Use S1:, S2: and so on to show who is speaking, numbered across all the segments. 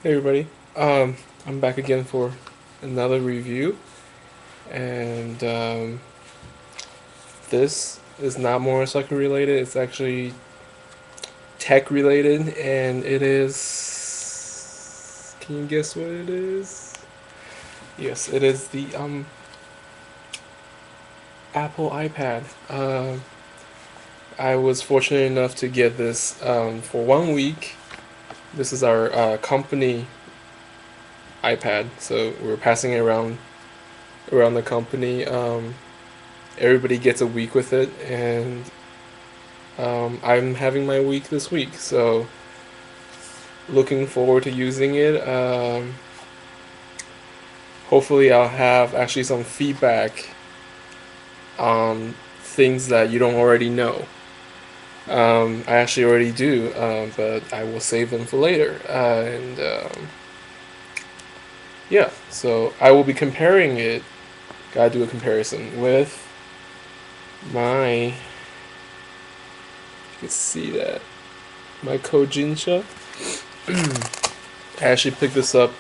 S1: Hey everybody, I'm back again for another review, and this is not motorcycle related. It's actually tech related, and it is. Can you guess what it is? Yes, it is the Apple iPad. I was fortunate enough to get this for 1 week. This is our company iPad, so we're passing it around the company. Everybody gets a week with it, and I'm having my week this week, so looking forward to using it. Hopefully, I'll have actually some feedback on things that you don't already know. I actually already do, but I will save them for later. And yeah, so I will be comparing it. Gotta do a comparison with my. You can see that my Kojinsha. I actually picked this up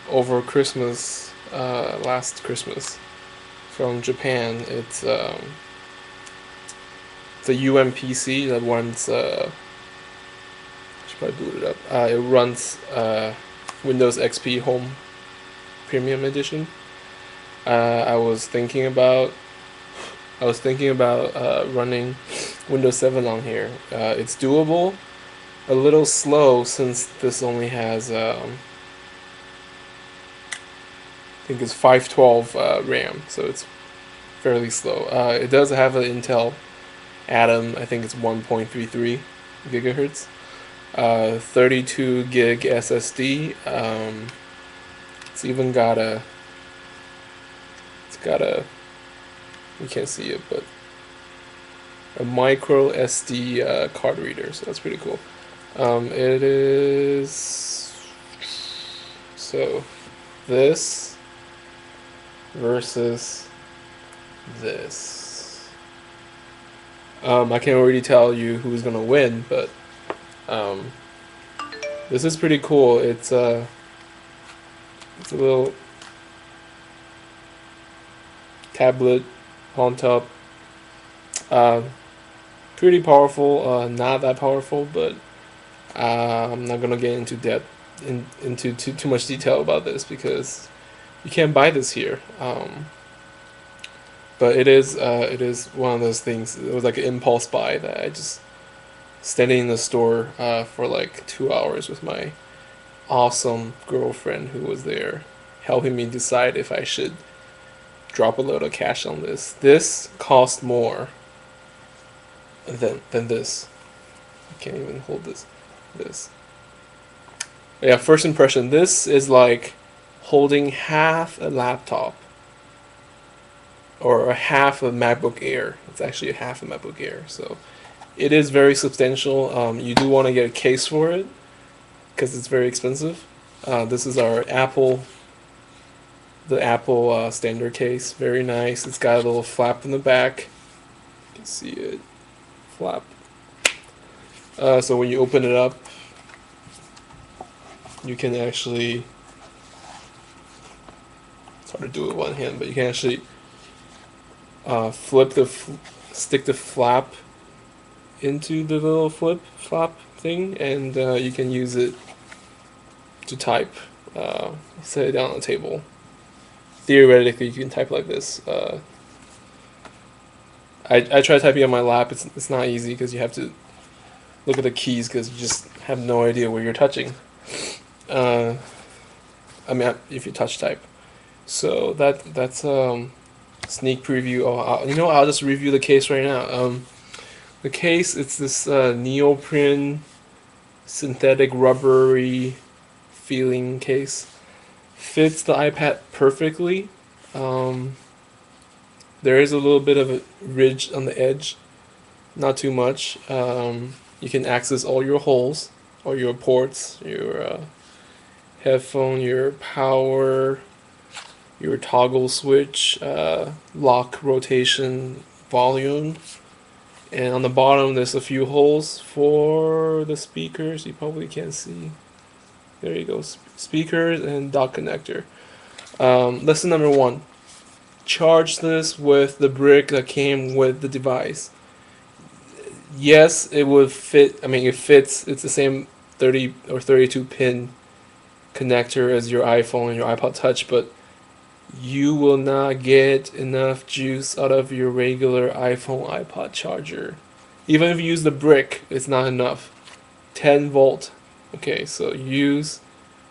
S1: over Christmas, last Christmas, from Japan. It's a UMPC that runs. I should probably boot it up. It runs Windows XP Home Premium Edition. I was thinking about. Running Windows 7 on here. It's doable. A little slow since this only has I think it's 512 RAM, so it's fairly slow. It does have an Intel Atom. I think it's 1.33 gigahertz. 32 gig SSD. It's even got a. It's got a. You can't see it, but a micro SD card reader. So that's pretty cool. It is so this versus this. I can already tell you who's gonna win, but um, this is pretty cool. It's a little tablet on top. Uh, Pretty powerful. Not that powerful, but I'm not gonna get into too much detail about this because you can't buy this here. But it is one of those things. It was like an impulse buy that I just standing in the store for like 2 hours with my awesome girlfriend who was there, helping me decide if I should drop a load of cash on this. This cost more than this. I can't even hold this. Yeah, first impression. This is like holding half a laptop or a half a MacBook Air. It's actually a half a MacBook Air. So it is very substantial. You do want to get a case for it because it's very expensive. This is the Apple standard case. Very nice. It's got a little flap in the back. You can see it. Flap. So when you open it up, you can actually. It's hard to do with one hand, but you can actually stick the flap into the little flap thing, and you can use it to type. Set it down on the table. Theoretically, you can type like this. I try typing on my lap. It's not easy because you have to look at the keys because you just have no idea where you're touching. Uh, I mean, if you touch type. So that's sneak preview. Oh, I'll just review the case right now. The case, it's this neoprene synthetic rubbery feeling case. Fits the iPad perfectly. Um, there is a little bit of a ridge on the edge, not too much. You can access all your holes, all your ports, your headphone, your power, your toggle switch, lock, rotation, volume. And on the bottom, there's a few holes for the speakers. You probably can't see. There you go. Speakers and dock connector. Lesson number 1. Charge this with the brick that came with the device. Yes, it would fit. I mean, it fits. It's the same 30 or 32 pin connector as your iPhone and your iPod Touch, but you will not get enough juice out of your regular iPhone iPod charger. Even if you use the brick, it's not enough. 10 volt. Okay, so use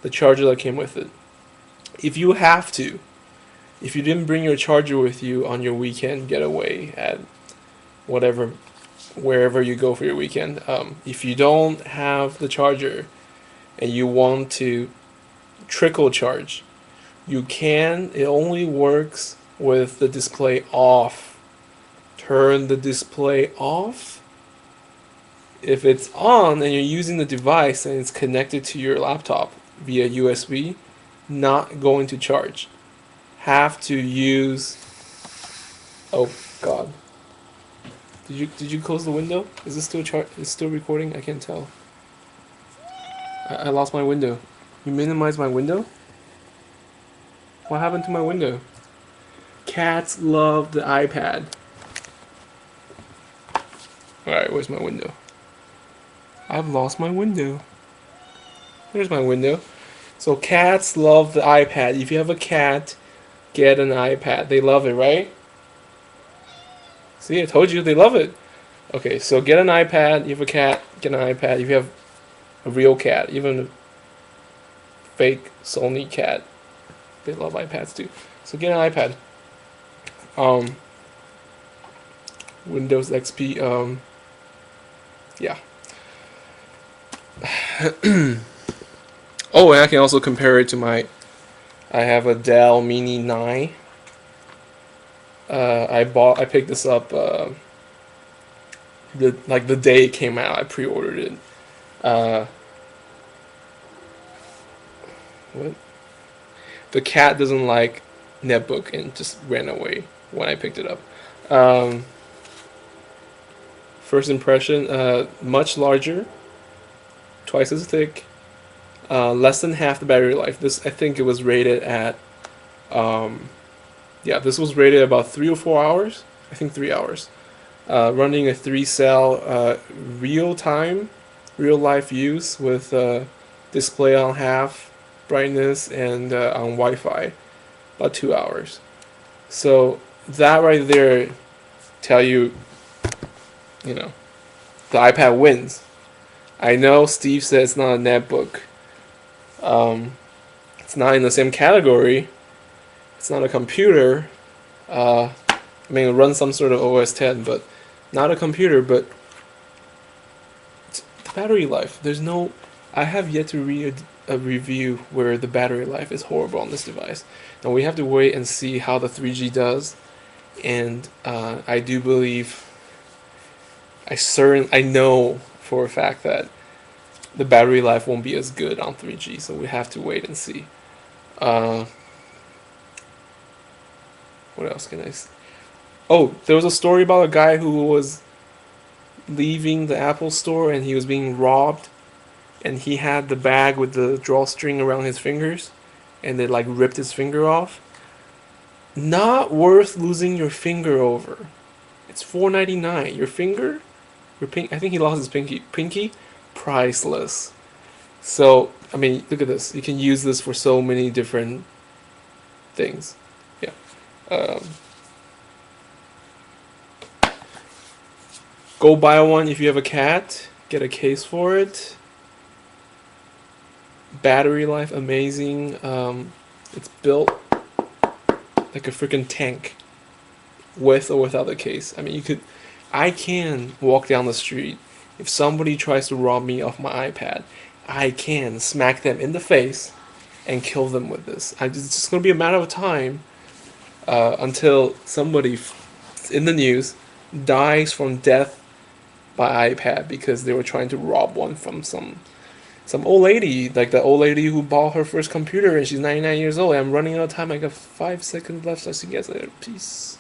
S1: the charger that came with it. If you have to, if you didn't bring your charger with you on your weekend getaway at whatever, wherever you go for your weekend, if you don't have the charger and you want to trickle charge, you can. It only works with the display off. Turn the display off. If it's on and you're using the device and it's connected to your laptop via USB, not going to charge. Have to use. Oh God! Did you close the window? Is this still Is still recording? I can't tell. I lost my window. You minimized my window? What happened to my window? Cats love the iPad. Alright, where's my window? I've lost my window. There's my window. So cats love the iPad. If you have a cat, get an iPad. They love it, right? See, I told you they love it. Okay, so get an iPad. You have a cat, get an iPad. If you have a real cat, even a fake Sony cat, they love iPads too. So get an iPad. Windows XP. Yeah. Oh, and I can also compare it to I have a Dell Mini 9. I picked this up the day it came out. I pre-ordered it. What? The cat doesn't like netbook and just ran away when I picked it up. First impression, much larger, twice as thick, less than half the battery life. This, I think it was rated at, this was rated about 3 or 4 hours. I think 3 hours. Running a 3-cell real life use with display on half brightness and on Wi-Fi, about 2 hours. So that right there tell you, the iPad wins. I know Steve said it's not a netbook. It's not in the same category. It's not a computer. It runs some sort of OS 10, but not a computer. But the battery life, I have yet to read a review where the battery life is horrible on this device. Now we have to wait and see how the 3G does, and I do believe, I know for a fact that the battery life won't be as good on 3G, so we have to wait and see. What else can I say? Oh, there was a story about a guy who was leaving the Apple store and he was being robbed, and he had the bag with the drawstring around his fingers, and they ripped his finger off. Not worth losing your finger over. It's $4.99. Your finger, I think he lost his pinky, priceless. So look at this. You can use this for so many different things. Yeah. Go buy one if you have a cat. Get a case for it. Battery life amazing. It's built like a freaking tank, with or without the case. I can walk down the street. If somebody tries to rob me of my iPad, I can smack them in the face and kill them with this. It's just going to be a matter of time until somebody in the news dies from death by iPad because they were trying to rob one from some old lady, like the old lady who bought her first computer and she's 99 years old. I'm running out of time. I got 5 seconds left. So I'll see you guys later. Peace.